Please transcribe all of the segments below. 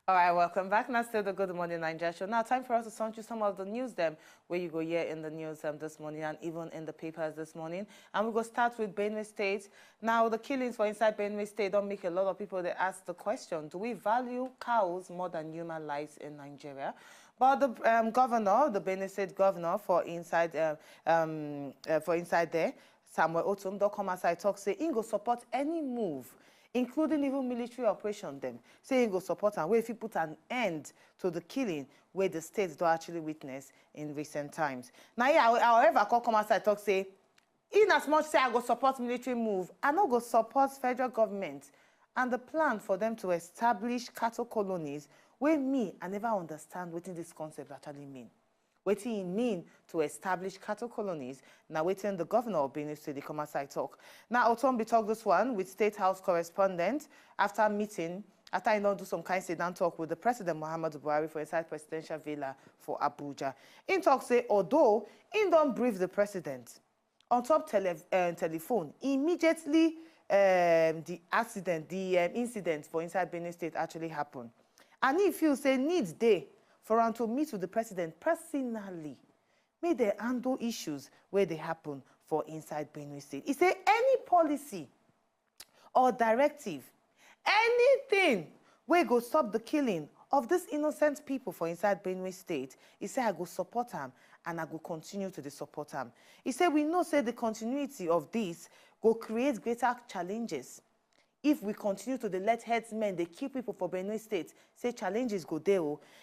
All right, welcome back. Now, still the Good Morning Nigeria show. Now, time for us to send you some of the news them where you go here in the news this morning and even in the papers this morning. And we're going to start with Benue State. Now, the killings for inside Benue State don't make a lot of people, they ask the question, do we value cows more than human lives in Nigeria? But the governor, the Benue State governor for inside there, Samuel Otum, don't come outside talk, say, he go support any move including even military operation them, saying go support and where if you put an end to the killing where the states do actually witness in recent times. Now, yeah, however, come outside talk say, in as much say I go support military move, I no go support federal government and the plan for them to establish cattle colonies where I never understand what this concept actually mean. What it mean to establish cattle colonies. Now, waiting the governor of Benue State, the come outside talk. Now, Otombi talk this one with State House correspondent after meeting, after I do some kind of sit-down talk with the President Muhammadu Buhari for inside presidential villa for Abuja. In talk say, although he don't brief the president on top telephone, immediately the incident for inside Benue State actually happened. And if you say needs day for him to meet with the president personally, may they handle issues where they happen for inside Benue State. He say any policy or directive, anything where go stop the killing of these innocent people for inside Benue State, he say I go support him and I go continue to support him. He say we know say the continuity of this will create greater challenges. If we continue to let headsmen, they kill people for Benue State, say challenges go there.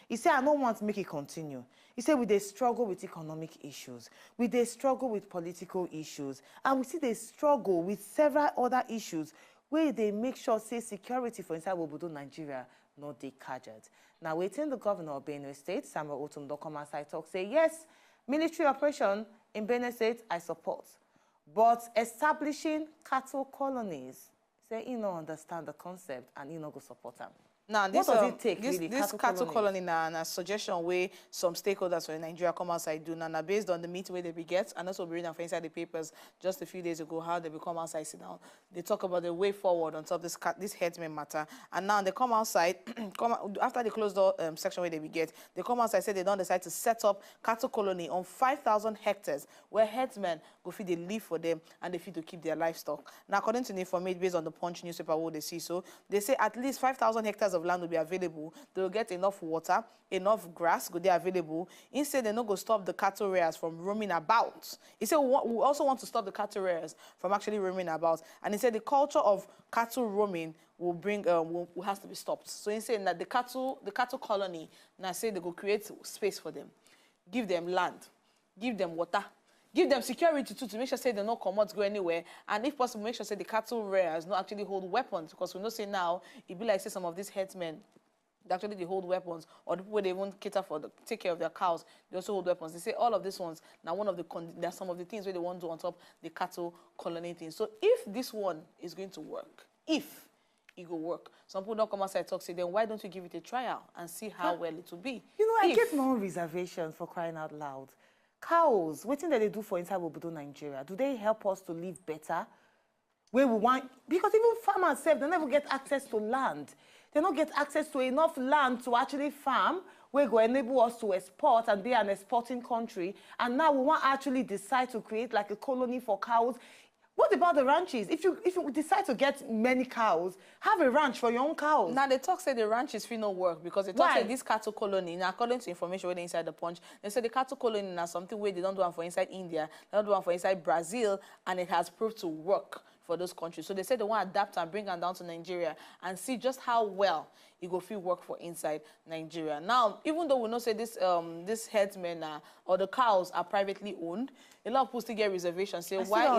He said, I don't want to make it continue. He said, they struggle with economic issues. They struggle with political issues. And we see they struggle with several other issues where they make sure, say, security for inside Obodo, Nigeria, not they cadgered. Now, waiting the governor of Benue State, Samuel Otum, don't come outside talk, say, yes, military operation in Benue State, I support. But establishing cattle colonies, say he no understand the concept and he no go support them. Now, what does it take really? This cattle colony na suggestion where some stakeholders in Nigeria come outside do now based on the meeting where they be get and also be reading for inside the papers just a few days ago how they become outside sit down. They talk about the way forward on top of this Herdmen matter, and now they come outside after the closed door section where they be get, they come outside say they don't decide to set up cattle colony on 5,000 hectares where herdsmen go feed they live for them and they feed to keep their livestock. Now, according to the information based on the Punch newspaper what they see, so they say at least 5,000 hectares of land will be available. They will get enough water, enough grass go there available. Instead, they no go stop the cattle rears from roaming about. He said we also want to stop the cattle rears from actually roaming about. And he said the culture of cattle roaming will bring will has to be stopped. So he said that the cattle colony now say they go create space for them, give them land, give them water. Give them security too to make sure say they don't come out go anywhere, and if possible make sure say the cattle rears not actually hold weapons, because we know say now it be like say some of these herdsmen actually they hold weapons, or the people they won't cater for take care of their cows they also hold weapons. They say all of these ones now one of the there's some of the things where they want to do on top the cattle colony thing. So if this one is going to work, if it will work, some people don't come outside talk say then why don't you give it a trial and see how well it will be? You know, I get no reservations for crying out loud. Cows, what thing that they do for inside Obodo, Nigeria? Do they help us to live better? Where we want, because even farmers say they never get access to land. They don't get access to enough land to actually farm, where go enable us to export and be an exporting country. And now we want to actually decide to create like a colony for cows. What about the ranches? If you decide to get many cows, have a ranch for your own cows. Now, they talk say the ranches feel no work because they talk say this cattle colony, now according to information where they inside the Punch, they say the cattle colony is something where they don't do one for inside India, they don't do one for inside Brazil, and it has proved to work for those countries. So they say they want to adapt and bring them down to Nigeria and see just how well it go feel work for inside Nigeria. Now, even though we know say this herdsmen or the cows are privately owned, a lot of people still get reservations. Say why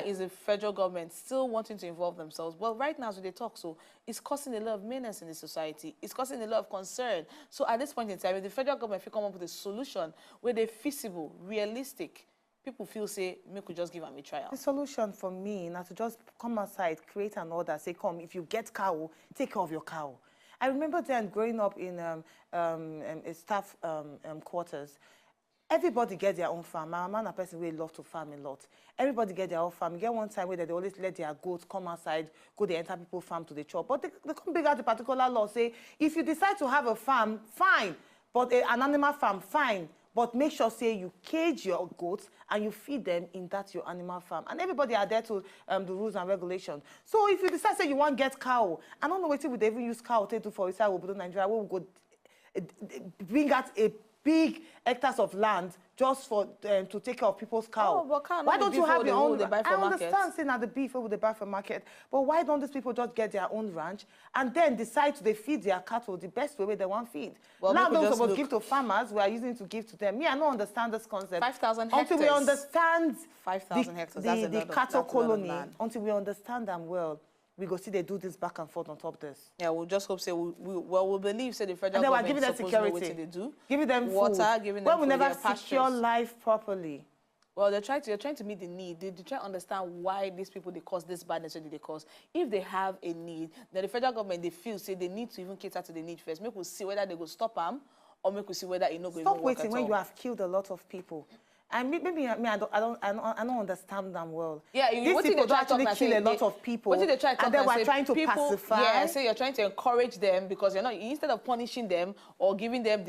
is the federal government still wanting to involve themselves? Well, right now as they talk, so it's causing a lot of menace in the society. It's causing a lot of concern. So at this point in time, if the federal government will come up with a solution where they're feasible, realistic, people feel say, me could just give them a trial. The solution for me now to just come outside, create an order, say, come, if you get cow, take care of your cow. I remember then growing up in a staff quarters, everybody get their own farm. My mama na person wey love to farm a lot. Everybody get their own farm. You get one time where they always let their goats come outside, go they enter people's farm to the chop. But they come big out the particular law, say, if you decide to have a farm, fine. But an animal farm, fine. But make sure, say, you cage your goats and you feed them in that your animal farm. And everybody are there to the rules and regulations. So if you decide, say, you want to get cow, I don't know what would they even use cow to do for inside Nigeria, we will go bring out a big hectares of land just for to take care of people's cow. Oh, but why don't you have your own? I understand saying that the beef will they buy from market, but why don't these people just get their own ranch and then decide to feed their cattle the best way they want feed? Well, now those supposed to give to farmers, we are using to give to them. Me, I don't understand this concept. 5,000 hectares. Until we understand 5,000 hectares. The cattle colony, until we understand them well. We go see they do this back and forth on top of this. Yeah, we'll just hope, say, we'll believe, say, the federal and government giving them security. They do. Giving them water, food. giving them well, food, we never pastures. secure life properly. Well, they're trying to meet the need. They try to understand why these people, they cause this badness, what they cause. If they have a need, then the federal government, they feel, say, they need to even cater to the need first. Make us see whether they go stop them or make us see whether it no go stop waiting when you have killed a lot of people. And maybe I don't understand them well. Yeah, these people don't actually kill a lot of people. What they try to and then we're trying to pacify. Yeah, so you're trying to encourage them because you're not, instead of punishing them or giving them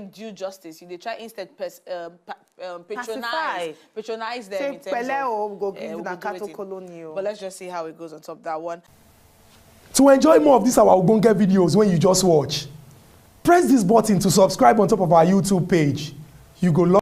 due justice, they try instead patronize them. Say, in terms of go give them cattle colony. But let's just see how it goes on top of that one. To enjoy more of these our Ogun videos when you just watch, press this button to subscribe on top of our YouTube page. You go love